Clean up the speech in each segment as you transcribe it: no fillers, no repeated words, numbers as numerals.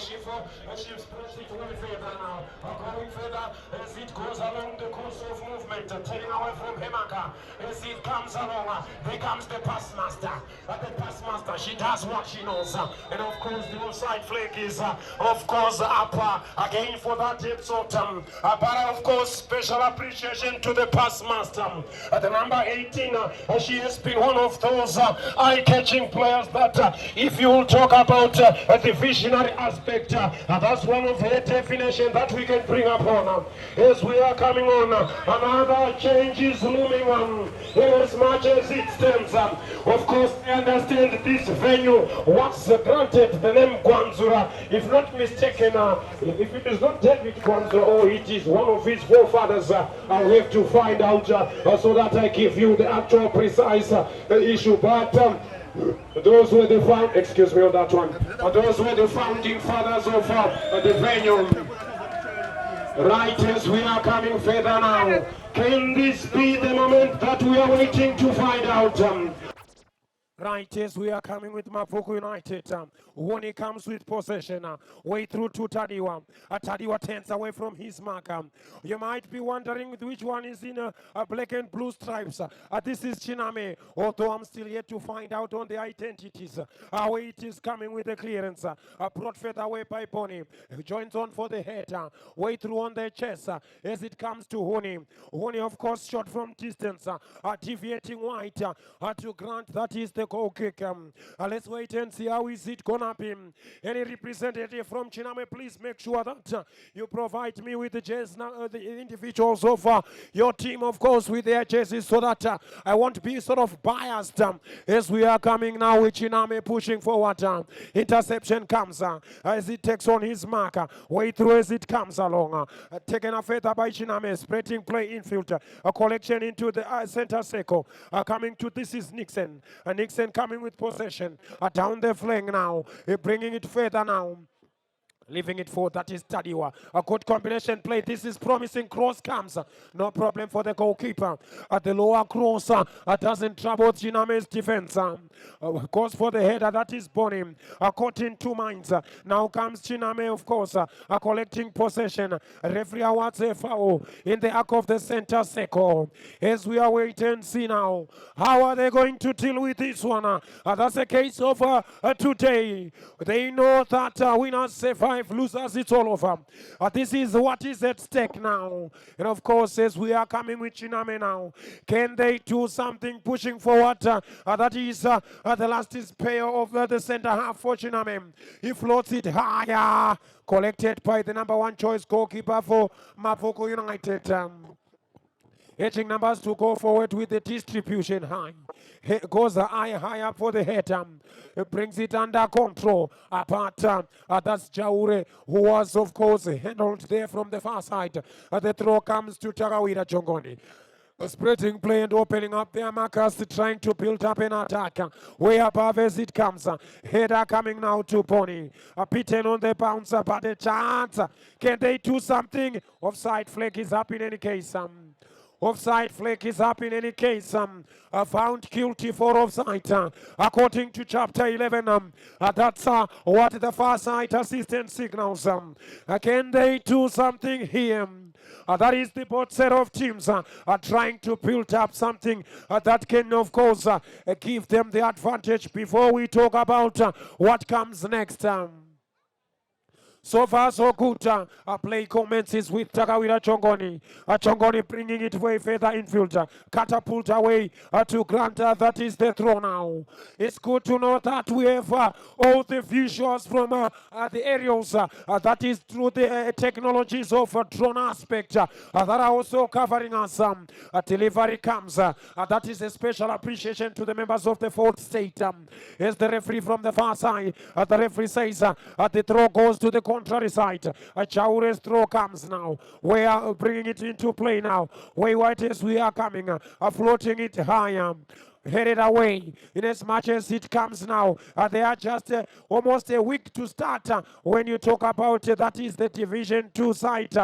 Shifo, she spreads it way further now. Going further as it goes along the course of movement, turning away from Hemaka. As it comes along, there comes the pass master. The pass master, she does what she knows. And of course, the offside flag is, of course, up again for that episode. But of course, special appreciation to the pass master. The number 18, she has been one of those eye-catching players that if you will talk about the visionary aspect, that's one of her definition that we can bring upon. As we are coming on, another change is looming on. As much as it stands, of course, I understand this venue was granted the name Gwanzura. If not mistaken, if it is not David Gwanzura or it is one of his forefathers, I'll have to find out so that I give you the actual precise issue. But those were the excuse me on that one. Those were the founding fathers of the venue. Right as we are coming further now, can this be the moment that we are waiting to find out? Right as we are coming with Mabvuku United, when he comes with possession, way through to Tadiwa. Tadiwa turns away from his mark. You might be wondering with which one is in a black and blue stripes. This is Chiname, although I'm still yet to find out on the identities. Where it is coming with the clearance. Brought further away by Pony. Joins on for the head. Way through on the chest as it comes to Honi. Honi, of course, shot from distance. Deviating wide to Grant. That is the goal kick. Let's wait and see how is it gonna be. Any representative from Chiname, please make sure that you provide me with the jerseys, the individuals of your team, of course, with their jerseys, so that I won't be sort of biased as we are coming now with Chiname pushing forward. Interception comes as it takes on his mark. Way through as it comes along. Taken a feather by Chiname, spreading play infield. A collection into the center circle. Coming to this is Nixon. Nixon coming with possession. Down the flank now. Bringing it further now. Leaving it for that is Tadiwa. A good combination play. This is promising. Cross comes. No problem for the goalkeeper. At the lower cross doesn't trouble Chiname's defense. Goes for the header. That is Bonnie. Caught in two minds. Now comes Chiname, of course. Collecting possession. Referee awards a foul in the arc of the center circle. As we are waiting and see now. How are they going to deal with this one? That's a case of today. They know that winners say 5, losers, it's all over. This is what is at stake now. And of course, as we are coming with Chiname now, can they do something pushing forward? That is the last is pair of the center half for Chiname. He floats it higher. Collected by the number 1 choice goalkeeper for Mabvuku United. Hitting numbers to go forward with the distribution high. Goes the eye high up for the head. Brings it under control. Apart, that's Jaure, who was, of course, handled there from the far side. The throw comes to Tarawira Jongoni. Spreading play and opening up their markers, trying to build up an attack. Way above as it comes. Header coming now to Pony. Beaten on the bounce, but a chance. Can they do something? Offside flag is up in any case. Offside flag is up in any case. Found guilty for offside. According to chapter 11, that's what the far side assistant signals. Can they do something here? That is the both set of teams trying to build up something that can, of course, give them the advantage before we talk about what comes next. So far, so good. Play commences with Takawira Chongoni. Chongoni bringing it way further infield. Catapult away to Grant. That is the throw now. It's good to know that we have all the visuals from the aerials. That is through the technologies of drone aspect that are also covering us. Delivery comes. That is a special appreciation to the members of the fourth state. As the referee from the far side, the referee says the throw goes to the contrary side. Chaure's throw comes now. We are bringing it into play now. Way white as we are coming. Floating it higher. Headed away in as much as it comes now. They are just almost a week to start when you talk about that is the Division 2 side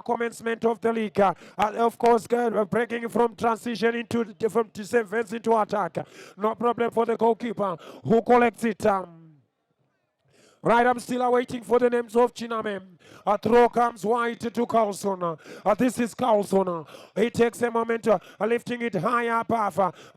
commencement of the league. Of course, breaking from transition into from defense into attack. No problem for the goalkeeper who collects it. Right, I'm still waiting for the names of Chiname. A throw comes wide to Carlson. This is Carlson. He takes a moment, lifting it high up,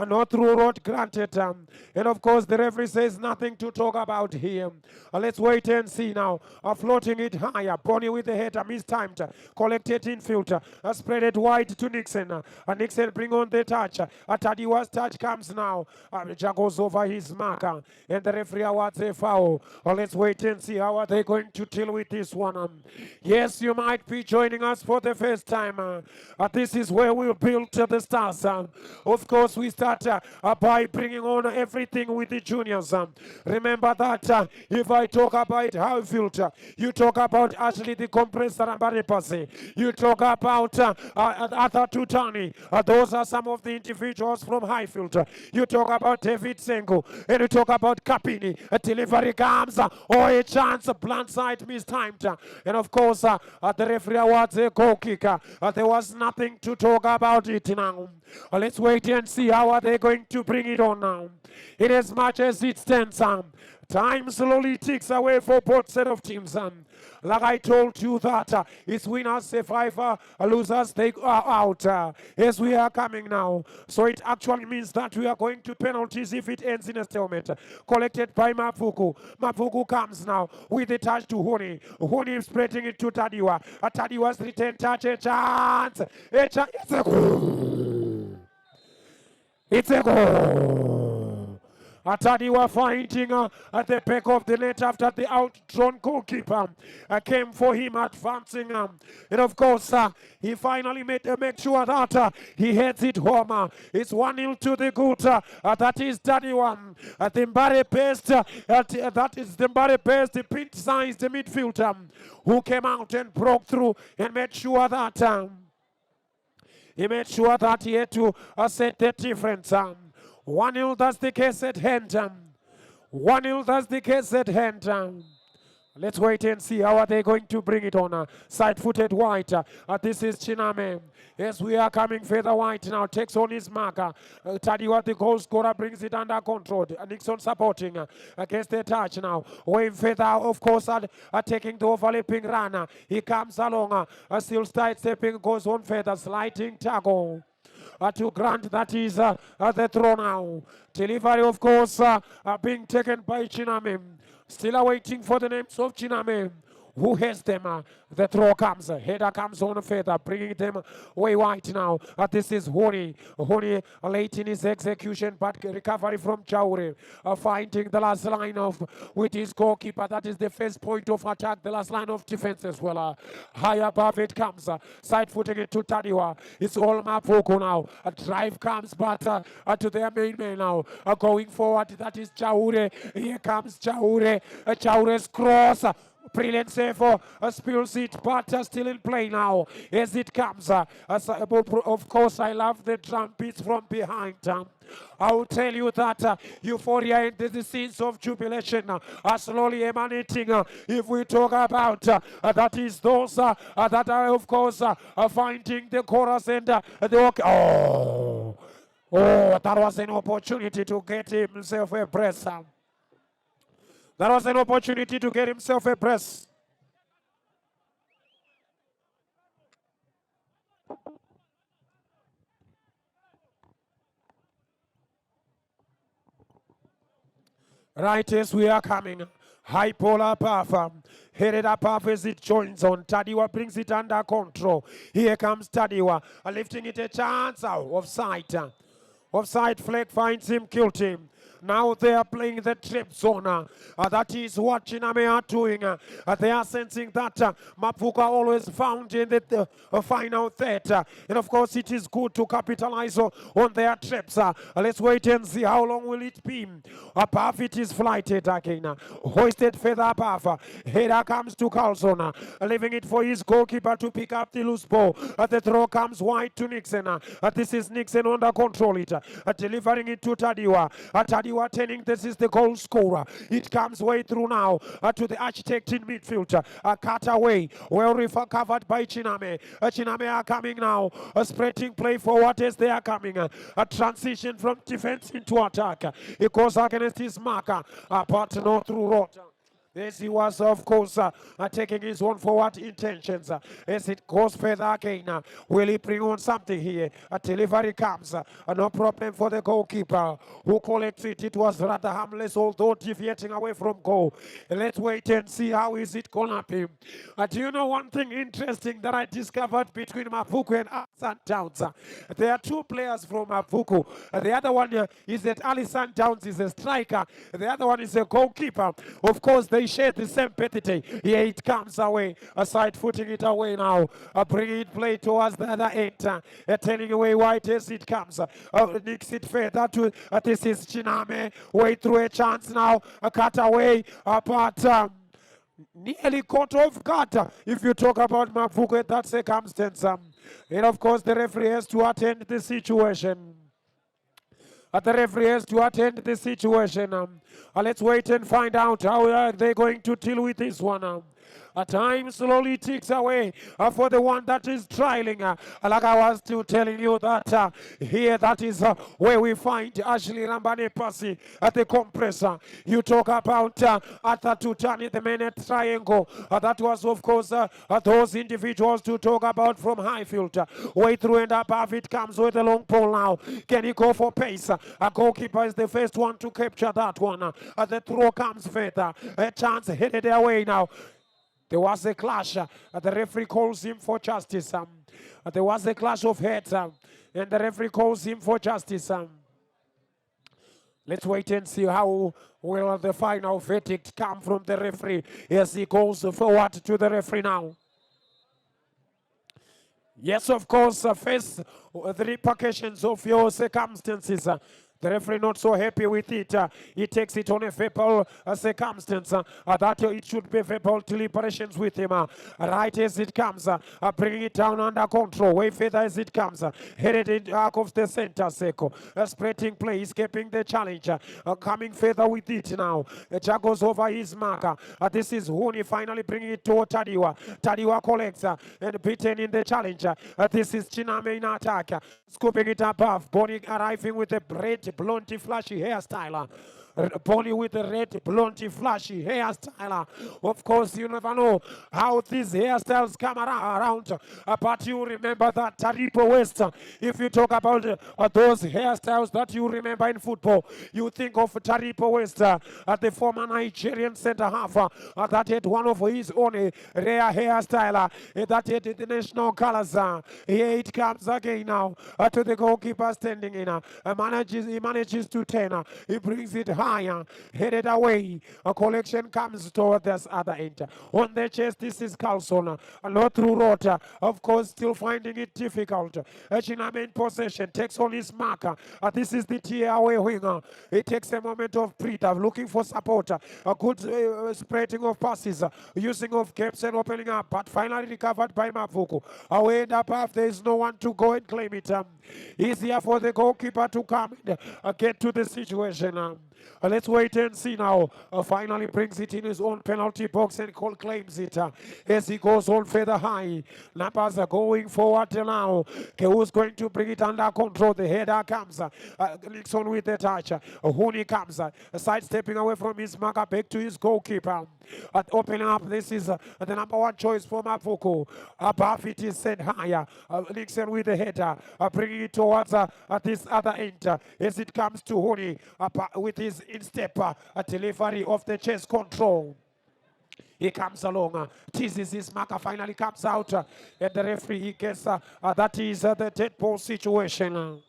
no through road granted. And of course, the referee says nothing to talk about here. Let's wait and see now. Floating it higher. Pony with the head, mistimed. Collected in filter. Spread it wide to Nixon. Nixon bring on the touch. Tadiwa's touch comes now. Goes over his marker. And the referee awards a foul. Let's wait and see how are they going to deal with this one. Yes, you might be joining us for the first time. This is where we'll build the stars. Of course, we start by bringing on everything with the juniors. Remember that if I talk about Highfield, you talk about actually the compressor and Baripasi. You talk about Arthur Tutani. Those are some of the individuals from Highfield. You talk about David Sengu. And you talk about Kapini. A delivery comes. Or a chance, blunt side mistimed. And of course, the referee awards a goal kicker. There was nothing to talk about it now. Let's wait and see how are they going to bring it on now. In as much as it stands, time slowly ticks away for both set of teams. Like I told you that it's winners survive, losers they are out. As we are coming now. So it actually means that we are going to penalties if it ends in a stalemate. Collected by Mabvuku. Mabvuku comes now with the touch to Honi. Honi spreading it to Tadiwa. Tadiwa's return touch, a chance. It's a goal. It's a goal. Tadiwa fighting at the back of the net after the outdrawn goalkeeper came for him advancing. And of course, he finally made make sure that he heads it home. It's 1-0 to the good. That is Tadiwa. The Mbare Best, that is the Mbare Best, the pin-sized midfielder who came out and broke through and made sure that he made sure that he had to set the difference. 1-0, that's the case at hand. 1-0, that's the case at hand. Let's wait and see how are they going to bring it on. Side-footed White. This is Chiname. Yes, we are coming further. White now takes on his marker. Tadiwa, the goal scorer, brings it under control. Nixon supporting against the touch now. Way further, of course, taking the overlapping runner. He comes along. Still stepping, goes on further. Sliding tackle. To Grant, that is the throw now. Delivery, of course, being taken by Chiname. Still awaiting for the names of Chiname. Who has them? The throw comes. Header comes on further, bringing them way wide now. This is Honi. Honi late in his execution, but recovery from Chaure. Finding the last line of with his goalkeeper. That is the first point of attack, the last line of defense as well. High above it comes. Side footing it to Tadiwa. It's all Mabvuku now. A drive comes, but to their main man now. Going forward, that is Chaure. Here comes Chaure. Chaure's cross. Brilliant save for spills it, but still in play now as it comes. Of course, I love the drum beats from behind. I will tell you that euphoria and the scenes of jubilation are slowly emanating. If we talk about that is those that are, of course, finding the chorus and the that was an opportunity to get himself a press. That was an opportunity to get himself a press. Right as we are coming. High polar path. Headed up half as it joins on. Tadiwa brings it under control. Here comes Tadiwa. Lifting it a chance. Offside. Offside flag finds him, killed him. Now they are playing the trip zone. That is what Chiname are doing. They are sensing that Mabvuku always found in the final third. And of course, it is good to capitalize on their trips. Let's wait and see how long will it be. Above it is flighted again. Hoisted further above. Header comes to Carlson. Leaving it for his goalkeeper to pick up the loose ball. The throw comes wide to Nixon. This is Nixon under control. Delivering it to Tadiwa. Tadiwa turning, this is the goal scorer. It comes way through now to the architect in midfield. Cut away, well covered by Chiname. Chiname are coming now, spreading play forward as they are coming. A transition from defense into attack. It goes against his marker, but no through road. Yes, he was, of course, taking his own forward intentions. As it goes further again, will he bring on something here? A delivery comes. No problem for the goalkeeper who collects it. It was rather harmless, although deviating away from goal. Let's wait and see how is it going to be. Do you know one thing interesting that I discovered between Mabvuku and Sundowns? There are two players from Mabvuku. The other one is that Ali Sundowns is a striker. The other one is a goalkeeper. Of course, they share the same birthday. Here it comes away. Aside footing it away now. Bringing it play towards the other end. Turning away wide as it comes. Nicks it further to this is Chiname. Way through a chance now. A cut away. But nearly caught off guard. If you talk about Mabvuku at that circumstance. And of course, the referee has to attend the situation. The referee has to attend the situation. Let's wait and find out how are they going to deal with this one. Time slowly ticks away for the one that is trialing. Like I was still telling you that here that is where we find Ashley Rambane Pasi at the compressor. You talk about Arthur Tutani, the man at triangle. That was of course those individuals to talk about from Highfield. Way through and above it comes with a long pole now. Can he go for pace? A goalkeeper is the first one to capture that one. The throw comes further. A chance headed away now. There was a clash. The referee calls him for justice. There was a clash of heads. And the referee calls him for justice. Let's wait and see how will the final verdict come from the referee as he goes forward to the referee now. Yes, of course, face the repercussions of your circumstances. The referee not so happy with it. He takes it on a verbal circumstance that it should be verbal deliberations with him. Right as it comes, bringing it down under control. Way further as it comes, headed in the arc of the center circle. Spreading play, escaping the challenge. Coming further with it now. Jack goes over his marker. This is Huni finally bringing it to Tadiwa. Tadiwa collects and beaten in the challenge. This is Chiname in attack. Scooping it above. Bonnie arriving with a red, blonde, flashy hairstyle. Bonnie with a red, blonde, flashy hairstyle. Of course, you never know how these hairstyles come around. But you remember that Taripo West. If you talk about those hairstyles that you remember in football, you think of Taripo West, the former Nigerian center half that had one of his own rare hairstyle that had the national colors. Here it comes again now to the goalkeeper standing in. He manages to turn. He brings it higher, headed away. A collection comes toward this other end. On the chest, this is Carlson. Not through Rota. Of course, still finding it difficult. Chiname in possession, takes on his marker. This is the tier away winger. It takes a moment of breather, looking for support. A good spreading of passes, using of gaps and opening up, but finally recovered by Mabvuku. Away and above, there is no one to go and claim it. Easier for the goalkeeper to come and get to the situation. Let's wait and see now. Finally brings it in his own penalty box and claims it as he goes on further high. Numbers are going forward now. Okay, who's going to bring it under control? The header comes. Nixon with the touch. Huni comes. Sidestepping away from his marker back to his goalkeeper. Opening up, this is the number one choice for Mabvuku. Above it is sent higher. Nixon with the header. Bringing it towards this other end as it comes to Huni with his in-step delivery of the chest control. He comes along, teases his marker, finally comes out, and the referee, he gets that is the dead ball situation.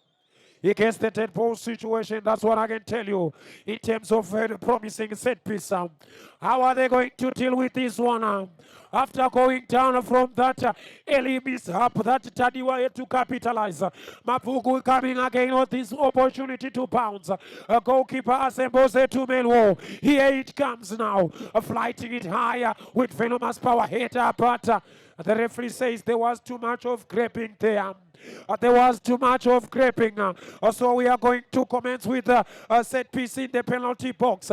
He gets the dead ball situation, that's what I can tell you, in terms of promising set piece. How are they going to deal with this one? After going down from that early mishap that Tadiwa had to capitalize. Mabvuku coming again on this opportunity to bounce. A goalkeeper assembles a two-man wall. Here it comes now, flighting it higher with venomous power header, but the referee says there was too much of grabbing there. There was too much of grabbing. So we are going to commence with a set piece in the penalty box.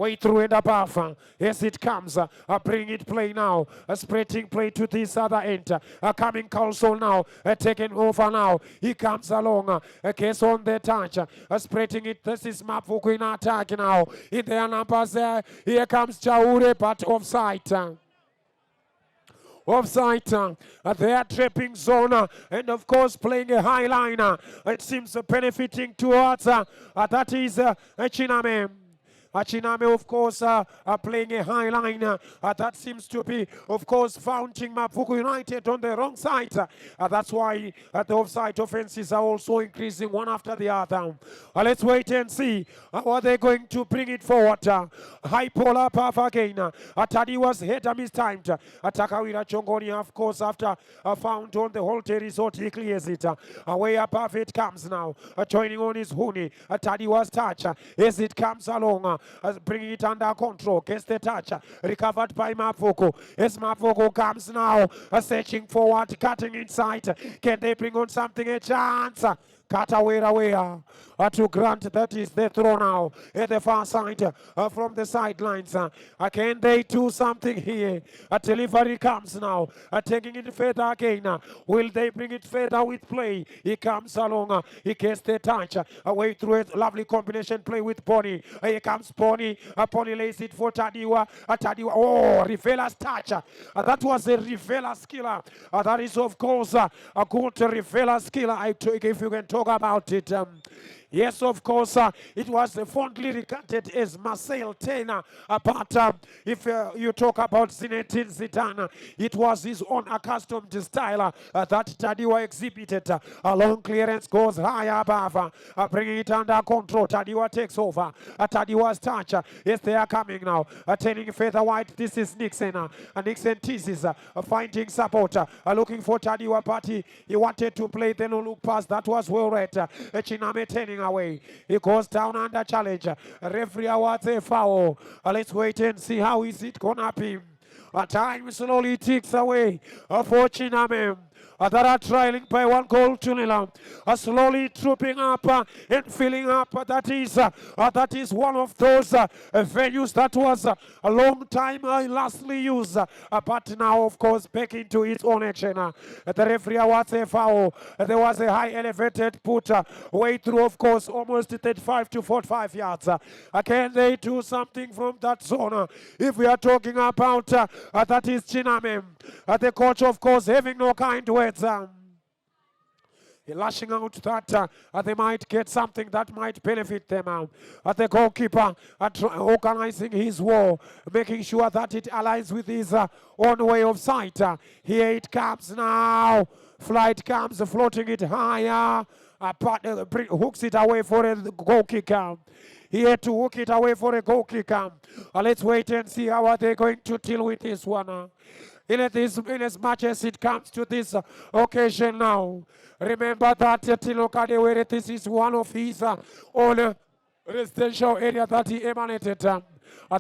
Way through and above. Yes, it comes. Bring it play now. Spreading play to this other end. Coming Carlson now. Taking over now. He comes along. Case on the touch. Spreading it. This is Mabvuku in attack now. In their numbers there. Here comes Chaure, but offside. Offside, they are trapping zone, and of course playing a high liner. It seems benefiting towards that is Chiname. Chiname, of course, are playing a high line. That seems to be, of course, founding Mabvuku United on the wrong side. That's why the offside offenses are also increasing one after the other. Let's wait and see how they're going to bring it forward. High polar path again. Tadi was header mistimed. Takawira Chongoni, of course, after found on the Holte Resort, he clears it. Way above it comes now. Joining on his Huni. Tadi was touched. As it comes along. Bringing it under control. Gets the touch. Recovered by Mabvuku. As Mabvuku comes now. Searching forward. Cutting inside. Can they bring on something? A chance. Cut away to Grant. That is the throw now at the far side from the sidelines. Can they do something here? A delivery comes now. Taking it further again. Will they bring it further with play? He comes along. He gets the touch. Away through a lovely combination play with Pony. Here comes Pony. Pony lays it for Tadiwa. Tadiwa. Oh, Rivela's touch. That was a Rivela skiller. That is, of course, a good Rivela skiller. I think if you can talk about it. Yes, of course, it was fondly regarded as Marcel Taylor. But if you talk about Zinedine Zidane, it was his own accustomed style that Tadiwa exhibited. A long clearance goes high above, bringing it under control. Tadiwa takes over. Tadiwa's touch. Yes, they are coming now. Turning further wide. This is Nixon. Nixon teases, finding support, looking for Tadiwa, but he wanted to play the no-look pass. That was well read. Chiname turning away. He goes down under challenge. Referee awards a foul. Let's wait and see how is it gonna be. Time slowly ticks away for Chiname. That are trailing by 1-0. Slowly trooping up and filling up. That is one of those venues that was a long time lastly used. But now, of course, back into its own action. The referee awards a foul. There was a high elevated put way through, of course, almost 35 to 45 yards. Can they do something from that zone? If we are talking about that is Chiname. The coach, of course, having no kind words. Lashing out that they might get something that might benefit them. The goalkeeper organizing his war, making sure that it aligns with his own way of sight. Here it comes now. Flight comes, floating it higher. Hooks it away for a goal kick. He had to hook it away for a goal kick. Let's wait and see how they're going to deal with this one. In as much as it comes to this occasion now, remember that Tilokadewere, this is one of his own residential area that he emanated.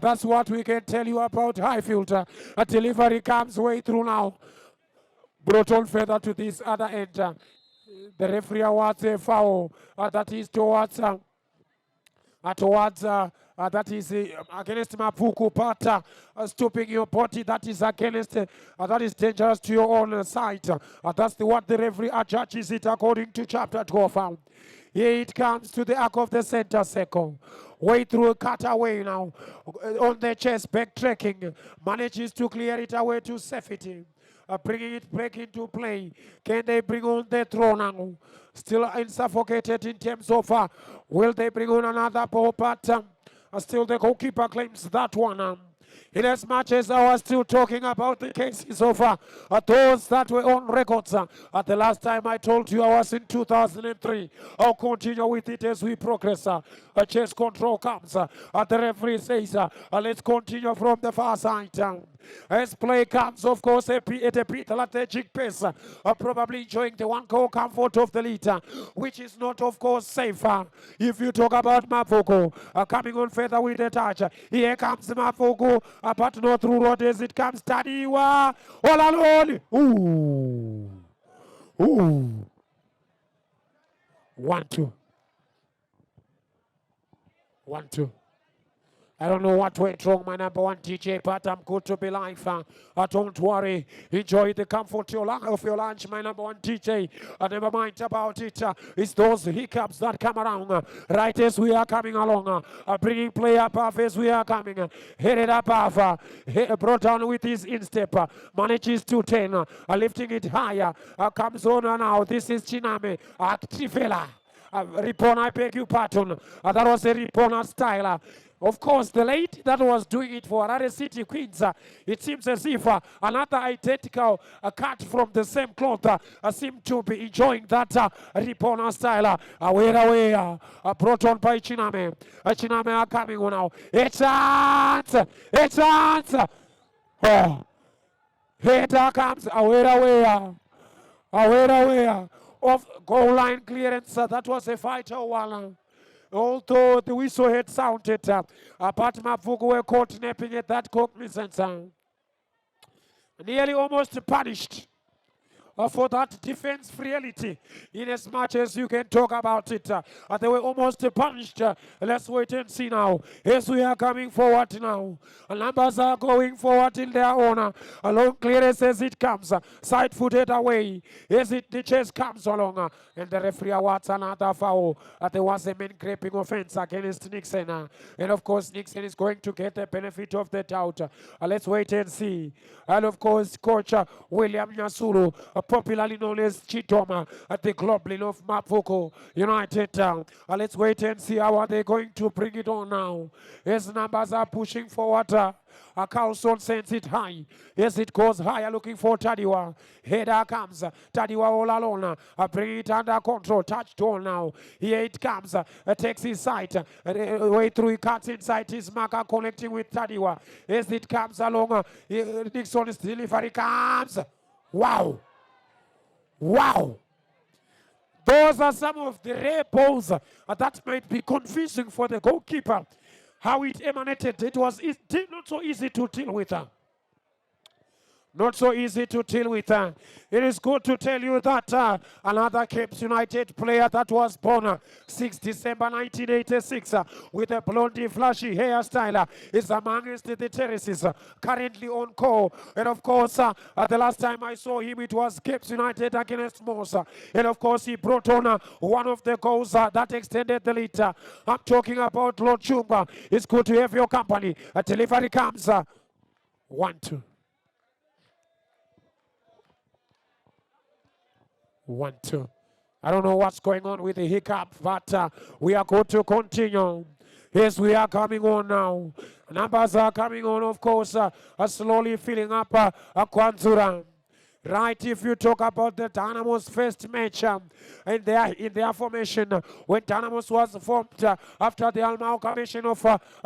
That's what we can tell you about Highfield. A delivery comes way through now. Brought on further to this other end. The referee awards a foul that is towards that is against Mabvuku, but stopping your body, that is against, that is dangerous to your own side. That's what the referee judges it according to chapter 12. Here it comes to the arc of the center circle. Way through a cutaway now. On the chest, backtracking. Manages to clear it away to safety. Bringing it back into play. Can they bring on the throw now? Still insuffocated in terms of will they bring on another ball, but still the goalkeeper claims that one. In as much as I was still talking about the cases of those that were on records. At the last time I told you I was in 2003. I'll continue with it as we progress. Chase control comes. The referee says, let's continue from the far side. As play comes, of course, at a bit lethargic pace. Probably enjoying the one-goal comfort of the lead, which is not, of course, safer. If you talk about Mabvuku, coming on further with the touch. Here comes Mabvuku, but not through road as it comes. Tadiwa, all alone. Ooh. 1-2. I don't know what went wrong, my number one DJ, but I'm good to be live. Don't worry. Enjoy the comfort of your lunch, my number one DJ. Never mind about it. It's those hiccups that come around right as we are coming along. Bringing play up as we are coming. Hit it up, brought down with his instep. Manages to 10. Lifting it higher. Comes on now. This is Chiname. Activela. Ripon, I beg you pardon. That was a Ripona style. Of course, the lady that was doing it for Harare City Queens, it seems as if another identical cut from the same cloth seemed to be enjoying that Ripona style. Brought on by Chiname. Chiname are coming on now. It's on! Oh. Here comes away. Of goal line clearance. That was a fighter one. Although the whistle had sounded, but Mabvuku were caught napping at that cognizance. Nearly almost punished for that defense reality, in as much as you can talk about it. They were almost punished. Let's wait and see now. As we are coming forward now. Numbers are going forward in their honor. A long clearance as it comes. Side-footed away. As the chase comes along. And the referee awards another foul. There was a man-grabbing offense against Nixon. And of course, Nixon is going to get the benefit of the doubt. Let's wait and see. And of course, Coach William Nyasulu, popularly known as Chitoma, at the club of Mabvuku United. Let's wait and see how are they going to bring it on now. As numbers are pushing forward. Carlson sends it high. Yes, it goes higher looking for Tadiwa. Header comes. Tadiwa all alone. Bring it under control. Touched on now. Here it comes. Takes his sight. Way through. He cuts inside his marker connecting with Tadiwa. As it comes along. Nixon's delivery comes. Wow. Those are some of the rare balls that might be confusing for the goalkeeper. How it emanated, it was not so easy to deal with. Not so easy to deal with. It is good to tell you that another Cape United player that was born 6 December 1986 with a blondie flashy hairstyle is amongst the terraces currently on call. And of course, the last time I saw him, it was Cape United against Moss. And of course, he brought on one of the goals that extended the lead. I'm talking about Lord Chumba. It's good to have your company. A delivery comes. 1-2. 1-2. I don't know what's going on with the hiccup, but we are going to continue. Yes, we are coming on now. Numbers are coming on, of course, slowly filling up Kwanzura. Right, if you talk about the Dynamo's first match in their formation, when Dynamos was formed after the amalgamation of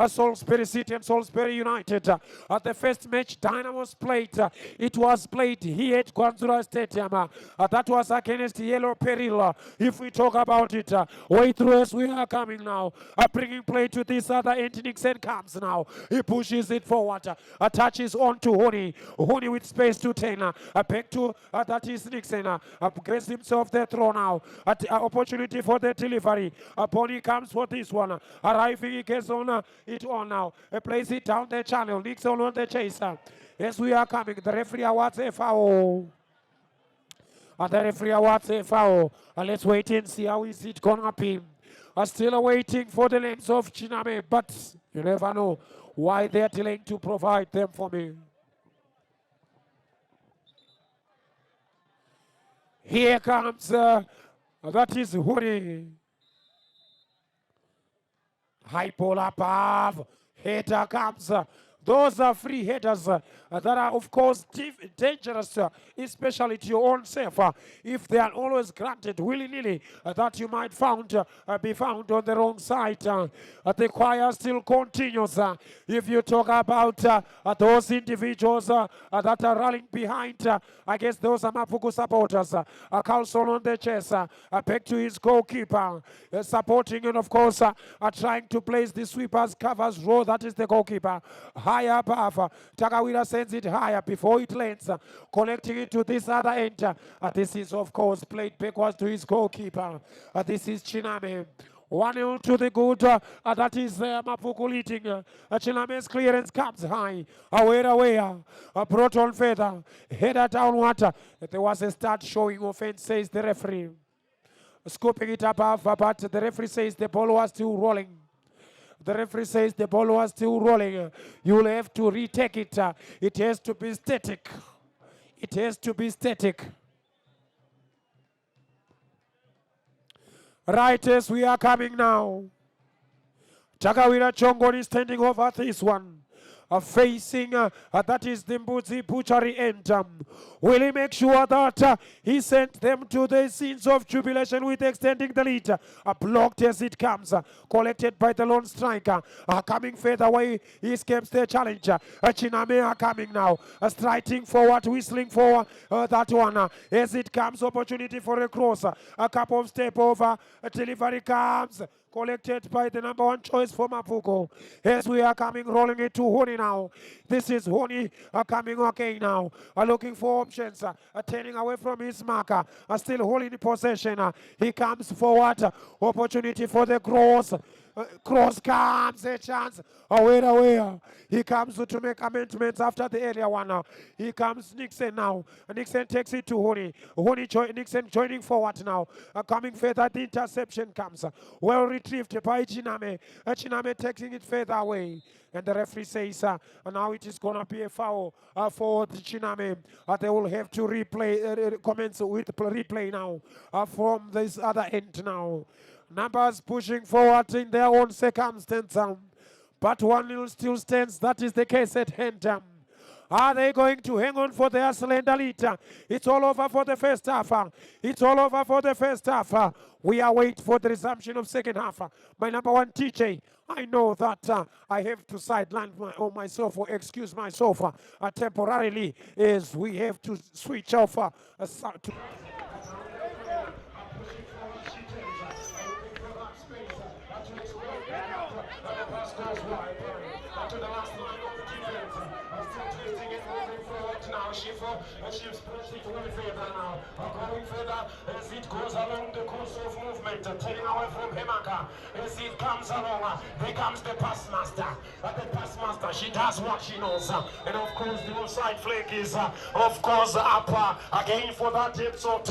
Salisbury City and Salisbury United. At the first match Dynamos played, it was played here at Kwanzura Stadium. That was against Yellow Peril. If we talk about it, way through as we are coming now, bringing play to this other end. Nixon comes now. He pushes it forward, touches on to Honey. Honey with space to Taylor. Back to that is Nixon. Grace himself the throw now. Opportunity for the delivery. Pony comes for this one. Arriving, he gets on it on now. Plays it down the channel. Nixon on the chaser. Yes, we are coming. The referee awards a foul. The referee awards a foul. Let's wait and see how is it gonna be. Still waiting for the names of Chiname, but you never know why they're delaying to provide them for me. Here comes, that is Huri. High ball above. Header comes. Those are free headers that are, of course, dangerous, especially to your own self. If they are always granted willy-nilly, that you might be found on the wrong side. The choir still continues. If you talk about those individuals that are rallying behind, I guess those are Mabvuku supporters. Carlson on the chest, back to his goalkeeper, supporting and, of course, trying to place the sweepers, covers, row. That is the goalkeeper. Higher above. Takawira sends it higher before it lands, connecting it to this other end. This is, of course, played backwards to his goalkeeper. This is Chiname. 1-0 to the good. That is Mabvuku leading. Chiname's clearance comes high. Away. Brought on further. Header downwater. There was a start showing offense, says the referee. Scooping it above, but the referee says the ball was still rolling. The referee says the ball was still rolling. You'll have to retake it. It has to be static. It has to be static. Right as we are coming now. Chakawira Chongoni standing over this one. Facing, that is the Mbudzi butchery end. Will he make sure that he sent them to the scenes of jubilation with extending the lead? Blocked as it comes, collected by the lone striker. Coming further away, he escapes the challenger. Chiname are coming now, striding forward, whistling for that one. As it comes, opportunity for a cross. A couple of step over, delivery comes. Collected by the number 1 choice for Mabvuku. As we are coming, rolling it to Honi now. This is Honi coming okay now. Looking for options. Turning away from his marker. Still holding possession. He comes forward. Opportunity for the cross. Cross comes, a chance. Away. He comes to make amendments after the earlier one. He comes Nixon now. Nixon takes it to Honi. Nixon joining forward now. Coming further, the interception comes. Well retrieved by Chiname. Chiname taking it further away. And the referee says now it is going to be a foul for the Chiname. They will have to replay, commence with replay now from this other end now. Numbers pushing forward in their own circumstance. But 1-0 still stands. That is the case at hand. Are they going to hang on for their slender lead? It's all over for the first half. It's all over for the first half. We are waiting for the resumption of second half. My number 1 TJ, I know that I have to sideline myself or excuse myself temporarily as we have to switch off. To the last line of defense. Still twisting it, moving forward now. She's pushing further now. Going further as it goes along the course of movement. Turning away from Hemaka. As it comes along, there comes the pass master. The pass master, she does what she knows. And of course, the offside flag is, of course, up again for that episode.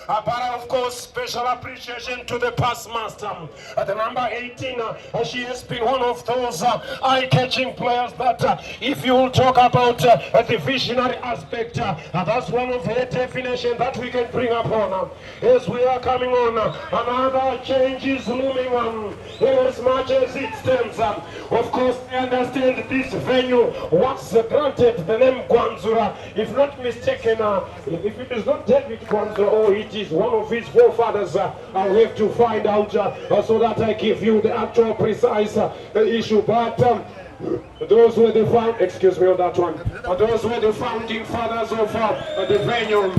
But of course, special appreciation to the pass master. The number 18, she has been one of those eye-catching players that if you will talk about the visionary aspect, that's one of the definition that we can bring upon. As we are coming on, another change is looming on. As much as it stands, of course, I understand this venue was granted the name Gwanzura. If not mistaken, if it is not David Gwanzura or it is one of his forefathers, I'll have to find out so that I give you the actual precise issue. But those were the excuse me on that one. Those were the founding fathers of the venue.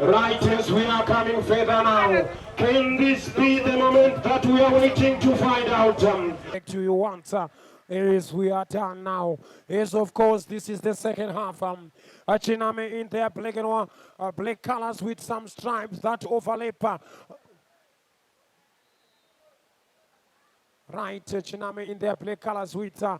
Right as we are coming further now, can this be the moment that we are waiting to find out? To you once, is we are done now. Is of course this is the second half. Chiname in their black and black colors with some stripes that overlap. Right, Chiname in their black colors with some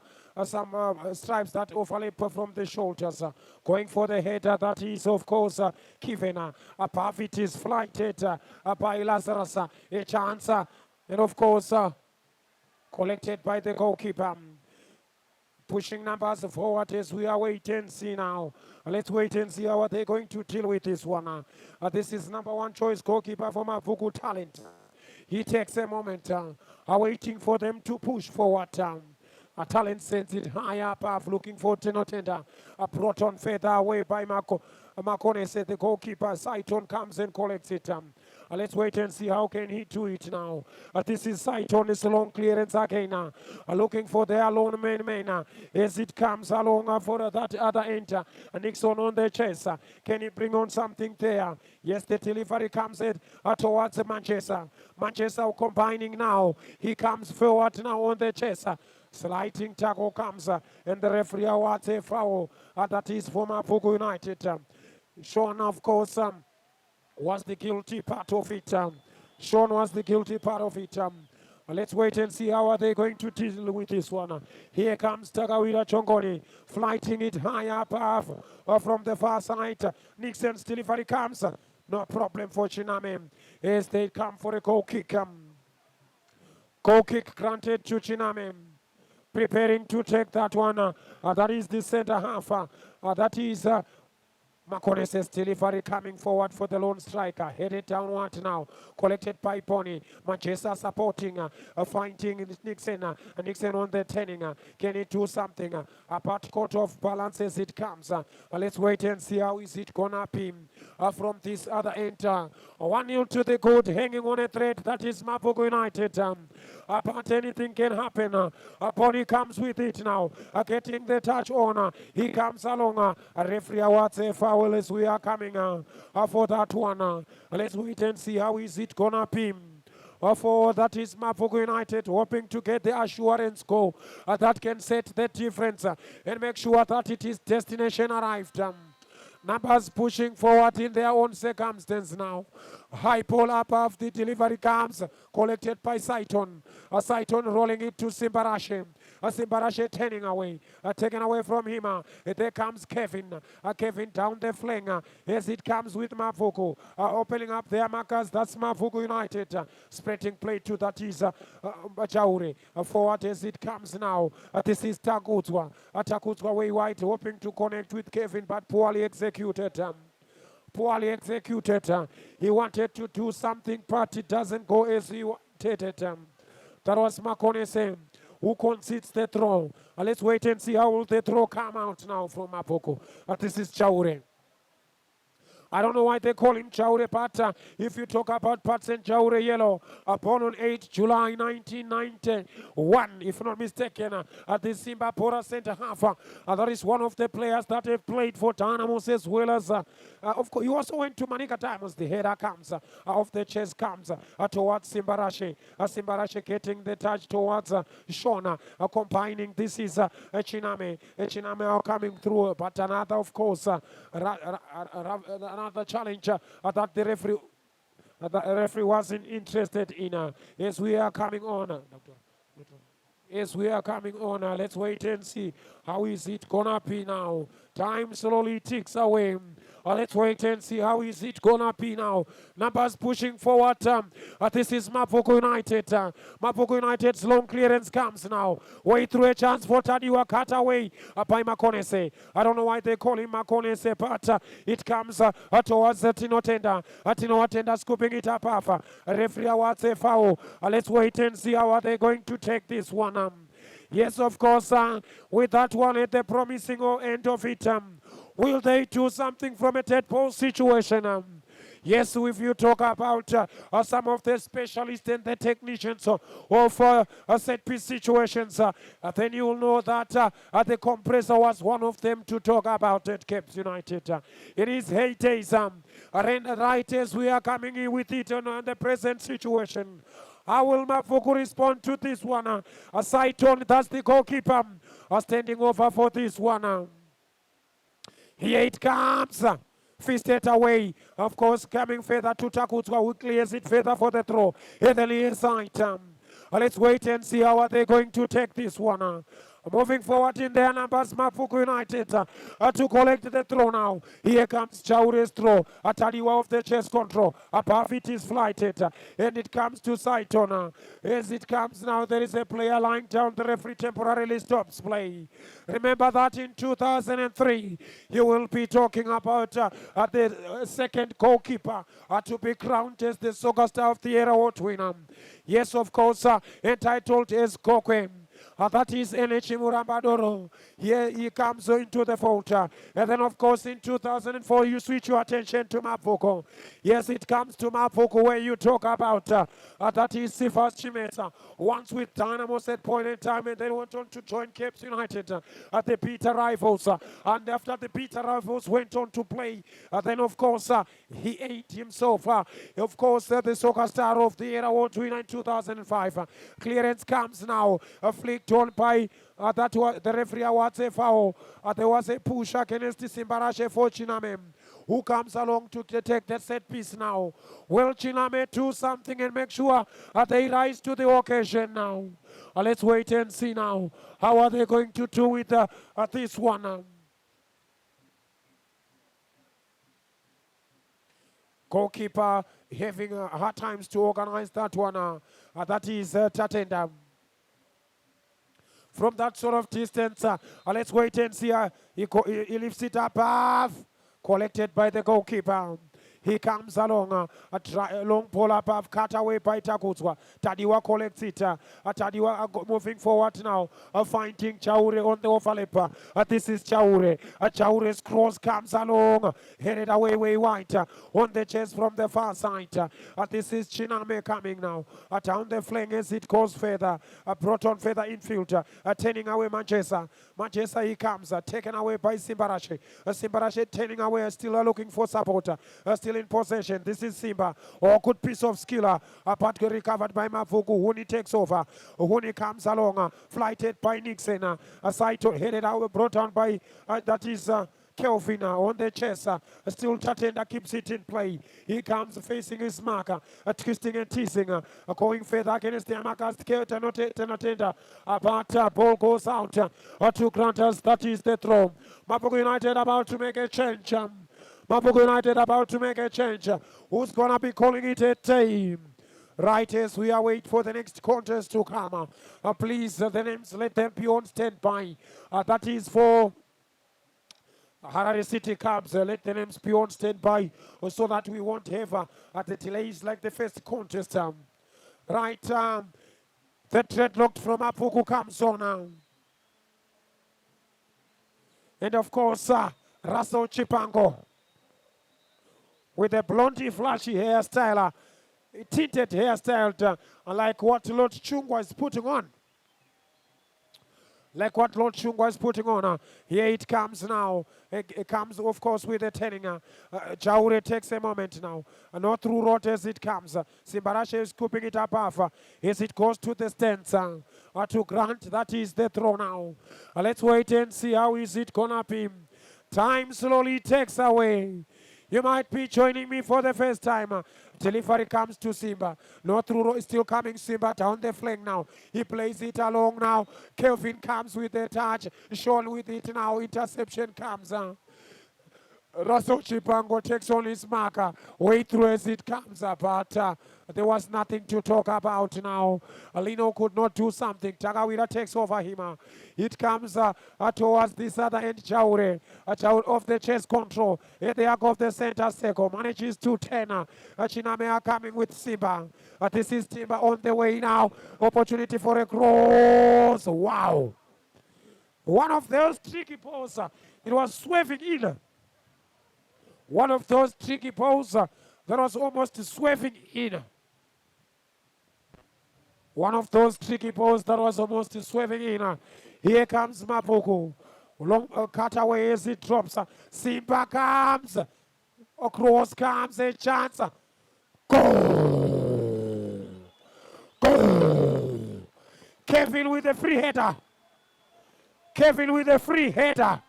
stripes that overlap from the shoulders. Going for the header that is, of course, given. Above it is flighted by Lazarus. A chance, and of course, collected by the goalkeeper. Pushing numbers forward as we are waiting and see now. Let's wait and see how they're going to deal with this one. This is number 1 choice goalkeeper from Mabvuku talent. He takes a moment, waiting for them to push forward. A talent sends it high up, looking for Tenotenda. Brought on further away by Makone, said the goalkeeper. Saiton comes and collects it. Let's wait and see how can he do it now. This is Saiton, it's a long clearance again. Looking for their lone man. As it comes along for that other end. Nixon on the chest. Can he bring on something there? Yes, the delivery comes in towards Manchester. Manchester combining now. He comes forward now on the chest. Sliding tackle comes and the referee awards a foul. That is for Mabvuku United. Sean, of course, was the guilty part of it. Sean was the guilty part of it. Let's wait and see how are they going to deal with this one. Here comes Tagawira Chongoni, flighting it high up from the far side. Nixon's delivery comes. No problem for Chiname as they come for a goal kick. Goal kick granted to Chiname. Preparing to take that one. That is the center half. That is Makonese's delivery coming forward for the lone striker. Headed downward now. Collected by Pony. Manchester supporting. Finding Nixon. Nixon on the turning. Can he do something? Apart court of balance as it comes. Let's wait and see how is it gonna be from this other end. 1-0 to the good. Hanging on a thread. That is Mabvuku United. But anything can happen. Pony comes with it now. Getting the touch on. He comes along. Referee awards a foul as we are coming for that one. Let's wait and see how is it gonna be. For that is Mabvuku United hoping to get the assurance goal that can set the difference and make sure that it is destination arrived. Numbers pushing forward in their own circumstance now. High ball above the delivery comes, collected by Saiton. Saiton rolling it to Simbarashe. Simbarashe turning away, taken away from him. There comes Kevin. Kevin down the flank as it comes with Mabvuku. Opening up their markers, that's Mabvuku United. Spreading play to that is Jaure. Forward as it comes now. This is Takutswa. Takutswa way wide, hoping to connect with Kevin, but poorly executed. Poorly executed. He wanted to do something, but it doesn't go as he wanted it. That was Makonese who concedes the throw. Let's wait and see how will the throw come out now from Mabvuku. This is Chaure. I don't know why they call him Chaure, but if you talk about Patsen Chaure Yellow, born on 8 July 1991, if not mistaken, at the Simbapura Center half. That is one of the players that have played for Dynamos as well as, of course, he also went to Manika Diamonds. The header comes, of the chest comes towards Simbarashe. Simbarashe getting the touch towards Shona, combining. This is Chiname. Chiname are coming through, but another, of course, another challenge that the referee wasn't interested in. Yes, we are coming on. Yes, we are coming on. Let's wait and see how is it gonna be now. Time slowly ticks away. Let's wait and see how is it gonna be now. Numbers pushing forward. This is Mabvuku United. Mabvuku United's long clearance comes now. Way through a chance for Tadiwa, cut away by Makonese. I don't know why they call him Makonese, but it comes towards Tino Tenda. Tino Tenda scooping it up. Referee awards a foul. Let's wait and see how are they going to take this one. Yes, of course, with that one at the promising end of it, will they do something from a third pole situation? Yes, if you talk about some of the specialists and the technicians of set-piece situations, then you will know that the compressor was one of them to talk about at Cape United. It is heydays, and right as we are coming in with it on the present situation. How will Mabvuku respond to this one? Saiton, that's the goalkeeper, standing over for this one. Here it comes. Fisted away. Of course, coming further to Takutswa, who clears it further for the throw. In the near side. Let's wait and see how are they going to take this one. Moving forward in their numbers, Mabvuku United to collect the throw now. Here comes Chaure's throw. Ataliwa of the chest control. Above it is flighted. And it comes to Saiton. As it comes now, there is a player lying down. The referee temporarily stops play. Remember that in 2003, you will be talking about the second goalkeeper to be crowned as the Soccer Star of the Era Award winner. Yes, of course, entitled as Kokwe. That is Enechi Murambadoro. Here he comes into the fold. And then, of course, in 2004, you switch your attention to Mabvuku. Yes, it comes to Mabvuku where you talk about that is Sifas Chimeta. Once with Dynamos at point in time, and then went on to join Cape United at the Peter Rivals. And after the Peter Rivals went on to play, then, of course, he ate himself. Of course, the Soccer Star of the Era Award winner in 2005. Clearance comes now. Flicked on by the referee awards a foul. There was a push against Simbarashe for Chiname, Who comes along to take that set piece now? Will Chiname do something and make sure they rise to the occasion now? Let's wait and see now. How are they going to do with this one? Goalkeeper having hard times to organize that one. That is Tatenda. From that sort of distance, let's wait and see. He lifts it above, collected by the goalkeeper. He comes along, a long ball above, cut away by Takutswa. Tadiwa collects it. Tadiwa moving forward now, finding Chaure on the overlap. This is Chaure. Chaure's cross comes along, headed away way wide on the chest from the far side. This is Chiname coming now. Down the flank as it goes further. Brought on further infield, turning away Manchester. Manchester he comes, taken away by Simbarashe. Simbarashe turning away, still looking for support. Still in possession. This is Simba. Oh, good piece of skill. Partly recovered by Mabvuku. Huni takes over. Huni comes along. Flighted by Nixon. Aside headed out, brought down by, that is Kelvin on the chest. Still Tatenda keeps it in play. He comes facing his marker. Twisting and teasing. Going further against the markers. Tenatenda. But ball goes out to Granters. That is the throw. Mabvuku United about to make a change. Mabvuku United about to make a change. Who's going to be calling it a time? Right as we are waiting for the next contest to come. Please, the names, let them be on standby. That is for Harare City Cubs. Let the names be on standby so that we won't have the delays like the first contest. Right, the dreadlocked from Mabvuku comes on. And of course, Russell Chipango, with a blondie, flashy hairstyle, tinted hairstyle, like what Lord Chungwa is putting on. Like what Lord Chungwa is putting on. Here it comes now. It comes, of course, with the turning. Jaure takes a moment now. Not through road as it comes. Simbarashe is scooping it above. As it goes to the stands. To Grant, that is the throw now. Let's wait and see how is it gonna be. Time slowly takes away. You might be joining me for the first time. Delivery comes to Simba. No through, still coming Simba down the flank now. He plays it along now. Kelvin comes with the touch. Sean with it now. Interception comes. Russell Chipango takes on his marker. Way through as it comes. But there was nothing to talk about now. Lino could not do something. Tagawira takes over him. It comes towards this other end. Chaure. Chaure off the chest control. At the arc of the center circle. Manages to turn. Chiname are coming with Simba. This is Simba on the way now. Opportunity for a cross. Wow. One of those tricky balls. It was swerving in. One of those tricky balls that was almost swerving in. One of those tricky balls that was almost swerving in. Here comes Mabvuku. Long cutaway as it drops. Simba comes. Across comes a chance. Goal! Goal! Kevin with a free header. Kevin with a free header.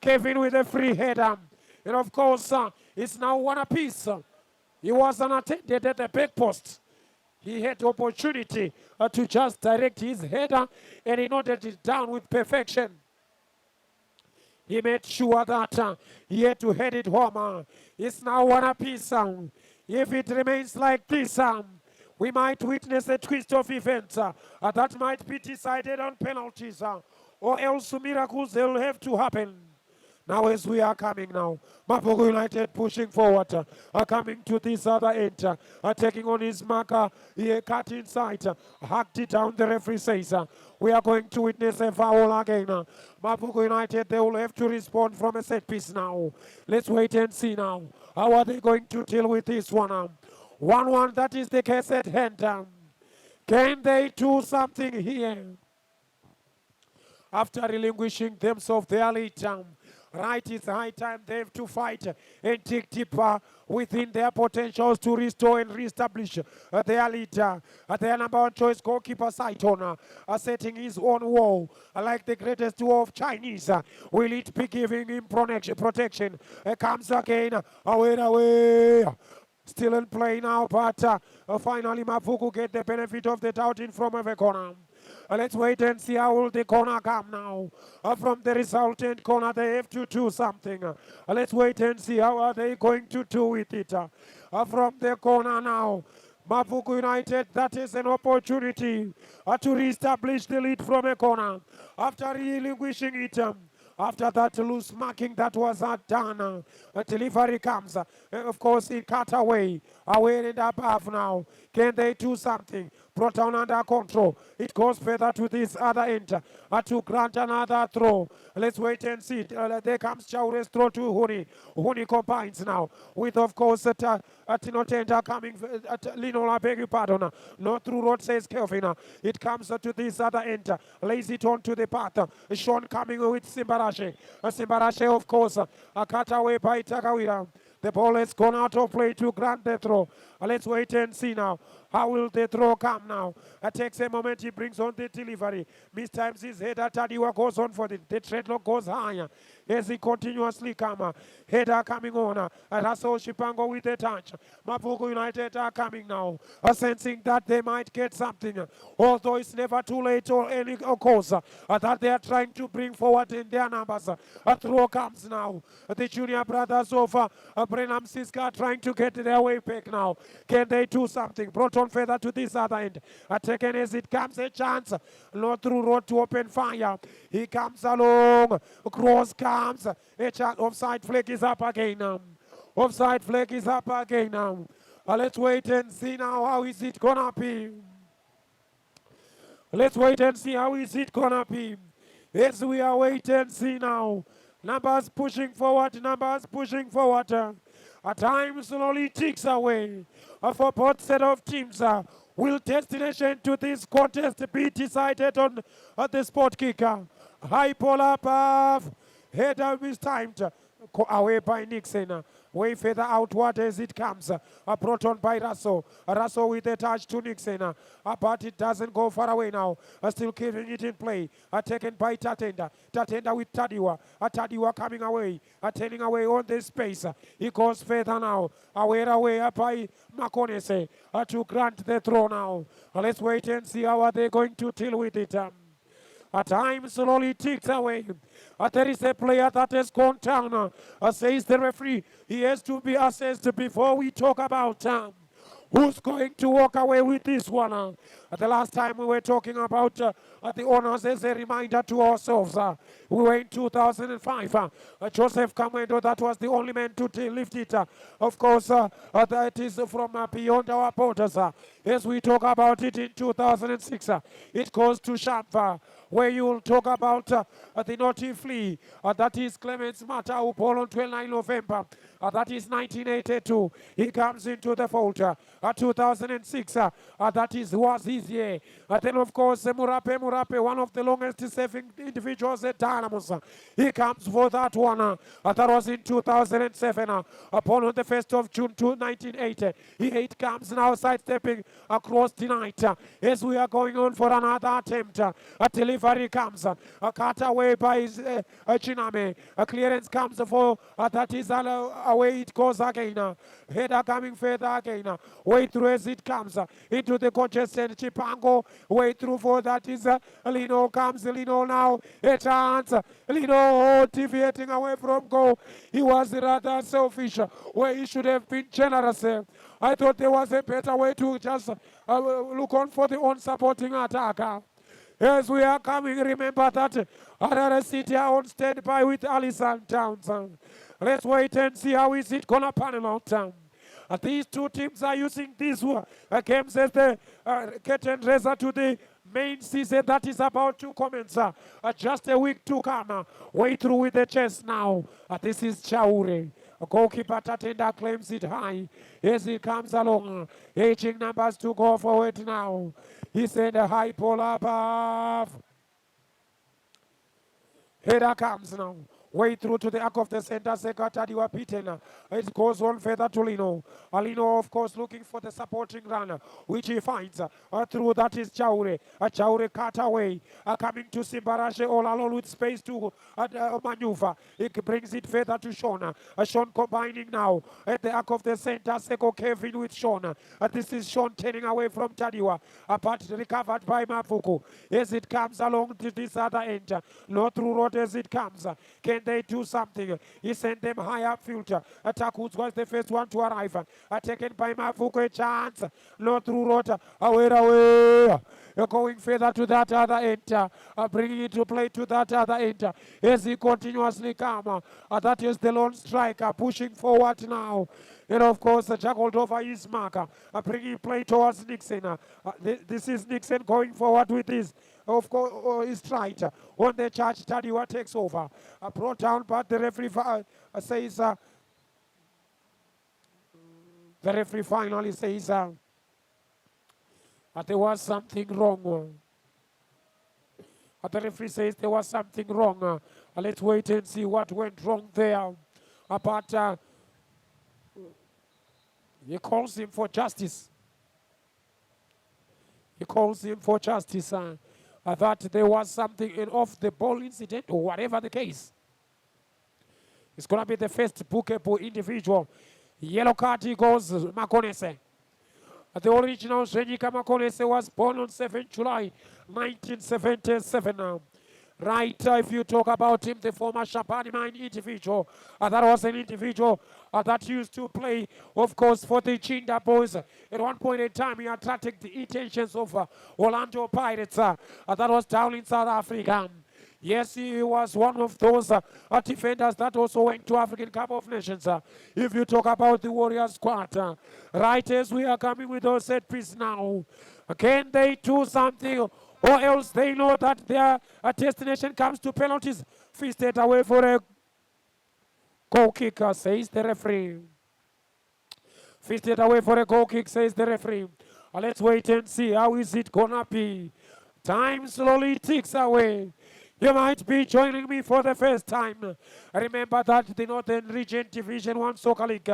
Kevin with a free header. And of course, it's now one apiece. He was unattended at the back post. He had the opportunity to just direct his header, and he noted it down with perfection. He made sure that he had to head it home. It's now one apiece. If it remains like this, we might witness a twist of events that might be decided on penalties, or else miracles will have to happen. Now as we are coming now, Mabvuku United pushing forward, coming to this other end, taking on his marker, he cut inside, hacked it down, the referee says, we are going to witness a foul again. Mabvuku United, they will have to respond from a set piece now. Let's wait and see now. How are they going to deal with this one? 1-1, that is the case at hand. Can they do something here? After relinquishing themselves their lead, Right, it's high time they have to fight and dig deeper within their potentials to restore and reestablish their leader. Their number one choice goalkeeper Saitona setting his own wall like the greatest duo of Chinese. Will it be giving him protection? Comes again, away. Still in play now, but finally Mabvuku get the benefit of the doubt in from of a corner. Let's wait and see how will the corner come now. From the resultant corner, they have to do something. Let's wait and see how are they going to do with it. From the corner now. Mabvuku United, that is an opportunity to reestablish the lead from a corner. After relinquishing it, after that loose marking that was done, delivery comes. Of course, it cut away and above now. Can they do something? Brought down under control. It goes further to this other end to grant another throw. Let's wait and see. There comes Chaure's throw to Huni. Huni combines now with, of course, Tino Tenda coming. Lino, I beg your pardon. No through road, says Kelvin. It comes to this other end. Lays it on to the path. Sean coming with Simbarashe. Simbarashe, of course, cut away by Takawira. The ball has gone out of play to grant the throw. Let's wait and see now. How will the throw come now? It takes a moment. He brings on the delivery. Mistimes his header. Tadiwa goes on for the treadlock goes higher as he continuously comes. Header coming on. Russell Shipango with the touch. Mabvuku United are coming now. Sensing that they might get something. Although it's never too late or any cause that they are trying to bring forward in their numbers. A throw comes now. The junior brothers of Brenham Siska trying to get their way back now. Can they do something? Brought on further to this other end. Taken as it comes a chance. Not through road to open fire. He comes along. Cross comes. A chance. Offside flag is up again now. Offside flag is up again now. Let's wait and see now how is it gonna be. Let's wait and see how is it gonna be. Yes, we are waiting and see now. Numbers pushing forward, numbers pushing forward. Time slowly ticks away. For both set of teams, will destination to this contest be decided on the spot kicker? High ball above, header mistimed. Away by Nixon. Way further outward as it comes. Brought on by Russell. Russell with a touch to Nixon. But it doesn't go far away now. Still keeping it in play. Taken by Tatenda. Tatenda with Tadiwa. Tadiwa coming away. Turning away on this space. He goes further now. Away by Makonese. To grant the throw now. Let's wait and see how are they going to deal with it. Time slowly ticks away. There is a player that has gone down. Says the referee. He has to be assessed before we talk about who's going to walk away with this one. The last time we were talking about the honors as a reminder to ourselves. We were in 2005. Joseph Kamwendo, that was the only man to lift it. Of course, that is from beyond our borders. As we talk about it in 2006, it goes to Shampa, where you will talk about the naughty flea. That is Clemens Mata, who born on 29 November. That is 1982. He comes into the fold. 2006, that was his year. Then, of course, Murape, one of the longest serving individuals at Dynamos. He comes for that one. That was in 2007. Upon on the 1st of June 1980. He comes now sidestepping across the night. As we are going on for another attempt. A delivery comes. Cut away by Chiname. A clearance comes for that is away it goes again. Header coming further again. Way through as it comes into the congestion. Chipango way through for that is Lino comes. Lino now a chance. Lino deviating away from goal. He was rather selfish where he should have been generous. I thought there was a better way to just look on for the unsupporting attacker. As we are coming, remember that Harare City are on standby with Allison Townsend. Let's wait and see how is it gonna panel out. These two teams are using these games as the curtain raiser to the main season that is about to commence. Just a week to come. Way through with the chest now. This is Chaure. Goalkeeper Tatenda claims it high as he comes along. Aging numbers to go forward now. He said a high ball above. Header comes now. Way through to the arc of the center, Sekatadiwa Pitena. It goes on further to Lino. Alino, of course, looking for the supporting runner, which he finds. Through that is Chaure. Chaure cut away. Coming to Simbarashe all alone with space to maneuver. It brings it further to Shona. Sean combining now at the arc of the center. Seko Kevin with Shona. This is Sean turning away from Tadiwa. But recovered by Mabvuku. As it comes along to this other end. Not through road as it comes. Can they do something? He sent them high up filter. Takuts was the first one to arrive. Taken by Mabvuku, a chance. Not through road. Away. Going further to that other end. Bringing it to play to that other end. As he continuously comes. That is the lone striker pushing forward now. And of course, juggled over his marker. Bringing play towards Nixon. This is Nixon going forward with this. Of course, is right. On the charge, Tadiwa takes over. Brought down, but the referee says, the referee finally says that there was something wrong. The referee says there was something wrong. Let's wait and see what went wrong there. But he calls him for justice. He calls him for justice. That there was something in off the ball incident or whatever the case. It's going to be the first bookable individual. Yellow card, he goes Makonese. The original Shenyika Makonese was born on 7 July 1977. Right, if you talk about him, the former Shabani Mine individual, that was an individual that used to play, of course, for the Chinda boys. At one point in time, he attracted the attentions of Orlando Pirates. That was down in South Africa. Yes, he was one of those defenders that also went to African Cup of Nations. If you talk about the Warriors squad, right as we are coming with those set piece now, can they do something? Or else they know that their destination comes to penalties. Fisted away for a goal kick, says the referee. Fisted away for a goal kick, says the referee. Let's wait and see how is it gonna be. Time slowly ticks away. You might be joining me for the first time. Remember that the Northern Region Division 1 Soccer League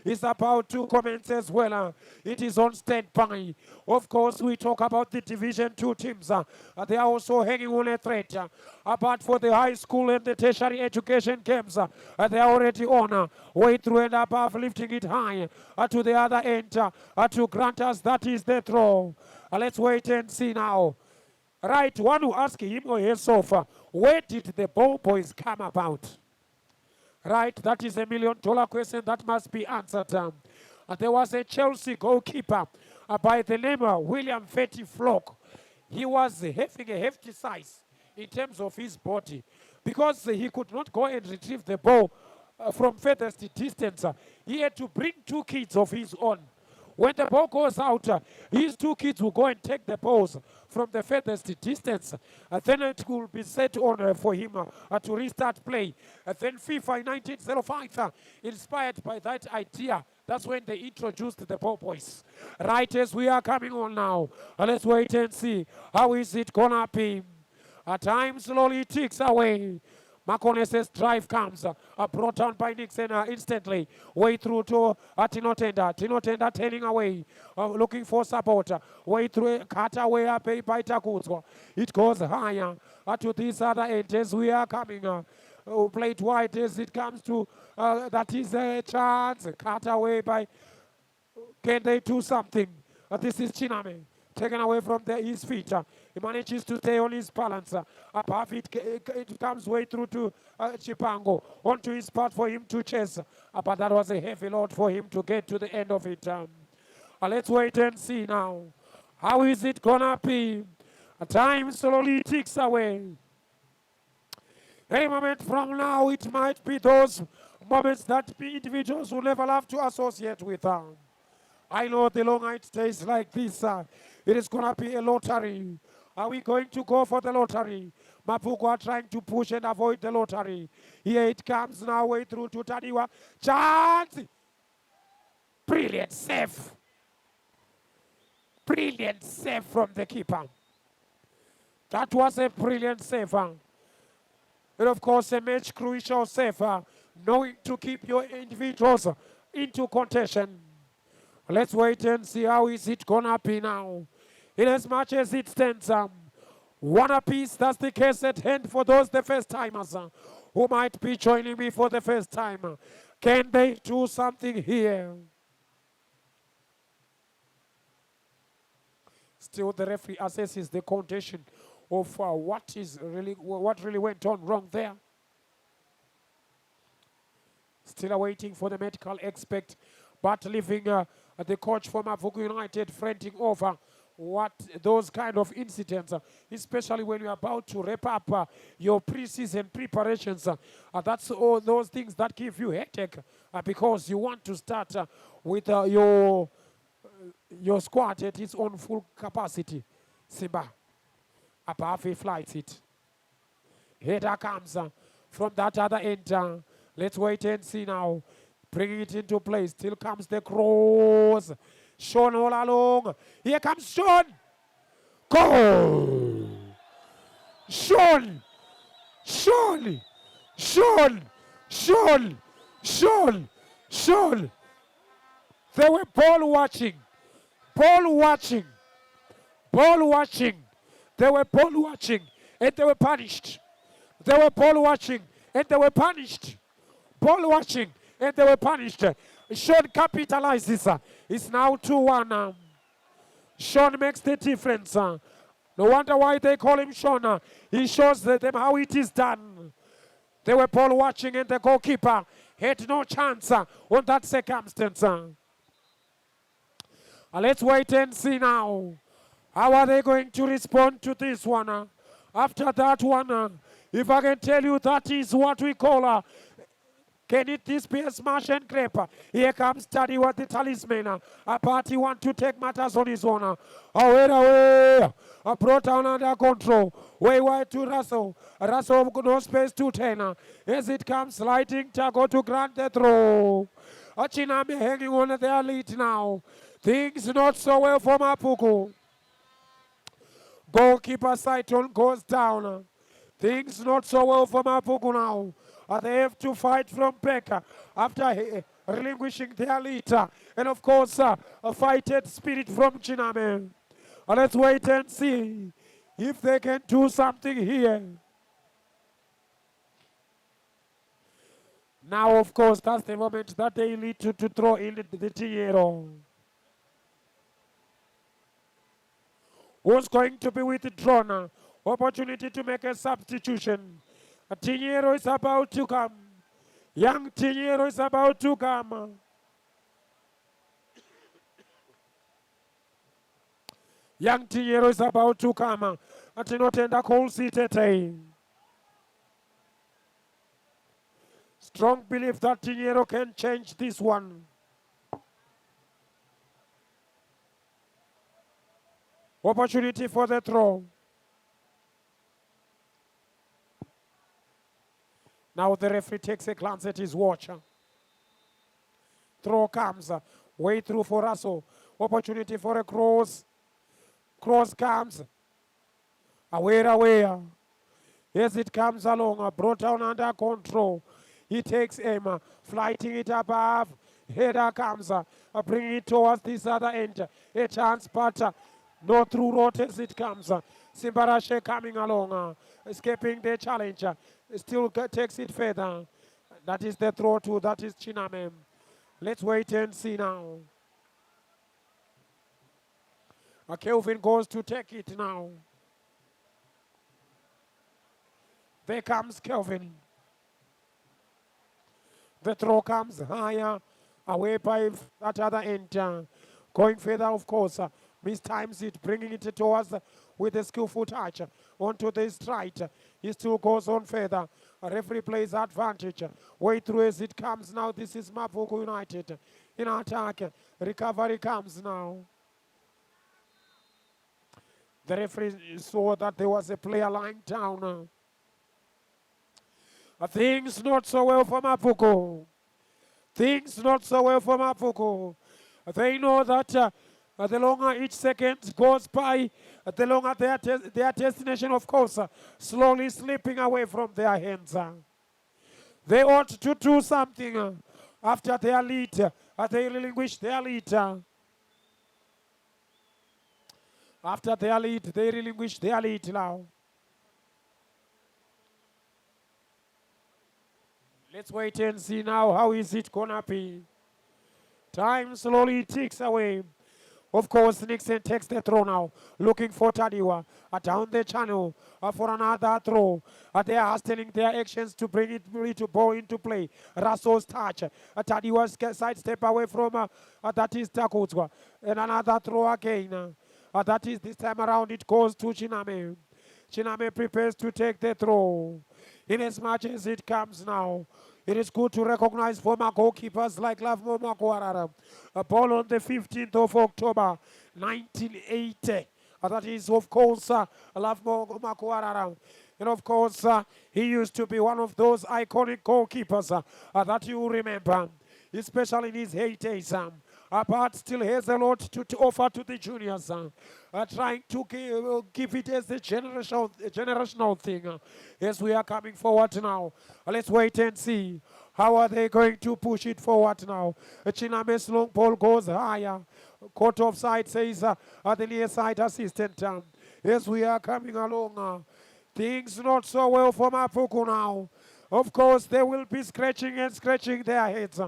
is about to commence as well. It is on standby. Of course, we talk about the Division 2 teams. They are also hanging on a thread. But for the high school and the tertiary education games, they are already on. Way through and above, lifting it high to the other end to grant us that is the throw. Let's wait and see now. Right, one who ask him or herself, where did the ball boys come about? Right, that is $1 million question that must be answered. There was a Chelsea goalkeeper by the name of William Fetty Flock. He was having a hefty size in terms of his body because he could not go and retrieve the ball from furthest distance. He had to bring 2 kids of his own. When the ball goes out, his 2 kids will go and take the balls from the furthest distance. Then it will be set on for him to restart play. Then FIFA in 1905, inspired by that idea, that's when they introduced the ball boys. Right as we are coming on now, let's wait and see how is it gonna be. Time slowly ticks away. Makonese's drive comes, brought down by Nixon instantly. Way through to Tino Tenda. Tino Tenda turning away, looking for support. Way through, cut away by Takutswa. It goes higher to this other end as we are coming. Played wide as it comes to, that is a chance. Cut away by, can they do something? This is Chiname. Taken away from his feet. He manages to stay on his balance. Above it, it comes way through to Chipango. Onto his part for him to chase. But that was a heavy load for him to get to the end of it. Let's wait and see now. How is it gonna be? Time slowly ticks away. Any moment from now, it might be those moments that individuals will never have to associate with. I know the long night stays like this. It is going to be a lottery. Are we going to go for the lottery? Mabvuku are trying to push and avoid the lottery. Here it comes now, way through to Tadiwa. Chance! Brilliant save. Brilliant save from the keeper. That was a brilliant save. And of course, a match crucial safer, knowing to keep your individuals into contention. Let's wait and see how is it gonna be now. In as much as it stands, one apiece, that's the case at hand for those the first timers who might be joining me for the first time. Can they do something here? Still, the referee assesses the condition of what really went on wrong there. Still awaiting for the medical expert, but leaving the coach from Mabvuku United fretting over what those kind of incidents, especially when you're about to wrap up your pre-season preparations. That's all those things that give you headache because you want to start with your squad at its own full capacity. Simba, above he flights it. Header comes from that other end. Let's wait and see now. Bringing it into play. Still comes the cross. Sean all along. Here comes Sean. Goal. Sean. Sean. Sean. Sean. Sean. Sean. They were ball watching. Ball watching. Ball watching. They were ball watching and they were punished. They were ball watching and they were punished. Ball watching and they were punished. Sean capitalizes. It's now 2-1. Sean makes the difference. No wonder why they call him Sean. He shows them how it is done. They were ball watching and the goalkeeper had no chance on that circumstance. Let's wait and see now. How are they going to respond to this one? After that one, if I can tell you, that is what we call can this be a smash and grab? Here comes Taddy with the talisman. A party want to take matters on his own. Away. Brought down under control. Way wide to Russell. Russell no space to 10. As it comes sliding, Tago to grant the throw. Chiname hanging on their lead now. Things not so well for Mabvuku. Goalkeeper Saiton goes down. Things not so well for Mabvuku now. They have to fight from back after relinquishing their lead. And of course, a fighted spirit from Chiname. Let's wait and see if they can do something here. Now, of course, that's the moment that they need to throw in the Tiero. Who's going to be withdrawn? Opportunity to make a substitution. Tiniero is about to come. Young Tiniero is about to come. Young Tiniero is about to come. Atinotenda cold seat. Strong belief that Tiniero can change this one. Opportunity for the throw. Now the referee takes a glance at his watch. Throw comes. Way through for Russell. Opportunity for a cross. Cross comes. Away. As it comes along. Brought down under control. He takes aim. Flighting it above. Header comes. Bringing it towards this other end. A chance, but no through road as it comes. Simbarashe coming along. Escaping the challenge. Still takes it further. That is the throw to, that is Chiname. Let's wait and see now. Kelvin goes to take it now. There comes Kelvin. The throw comes higher, away by that other end. Going further, of course. Mistimes it, bringing it towards with a skillful touch onto the stride. He still goes on further. A referee plays advantage. Way through as it comes now. This is Mabvuku United in attack. Recovery comes now. The referee saw that there was a player lying down. Things not so well for Mabvuku. Things not so well for Mabvuku. They know that The longer each second goes by, the longer their destination, of course, slowly slipping away from their hands. They ought to do something after their lead. They relinquish their lead. After their lead, they relinquish their lead now. Let's wait and see now how is it gonna be. Time slowly ticks away. Of course, Nixon takes the throw now, looking for Tadiwa down the channel for another throw. They are hastening their actions to bring it to ball into play. Russell's touch. Tadiwa sidestep away from that is Takutwa. And another throw again. That is this time around it goes to Chiname. Chiname prepares to take the throw. In as much as it comes now, it is good to recognize former goalkeepers like Lavmo Makwarara. A ball on the 15th of October, 1980. That is, of course, Lavmo Makwarara. And of course, he used to be one of those iconic goalkeepers that you remember, especially in his heydays. But still has a lot to offer to the juniors, trying to give it as a generational thing as we are coming forward now. Let's wait and see. How are they going to push it forward now? Chiname's long ball goes higher. Court offside says the near side assistant. As we are coming along, things not so well for Mabvuku now. Of course, they will be scratching their heads.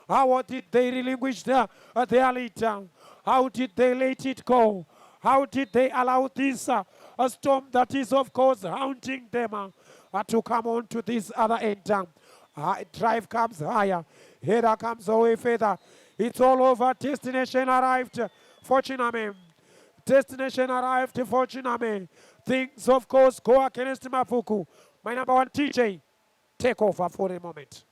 How did they relinquish their lead? How did they let it go? How did they allow this a storm that is, of course, haunting them to come on to this other end? Drive comes higher. Header comes away further. It's all over. Destination arrived for Chiname. Destination arrived for Chiname. Things, of course, go against Mabvuku. My number one, TJ, take over for a moment.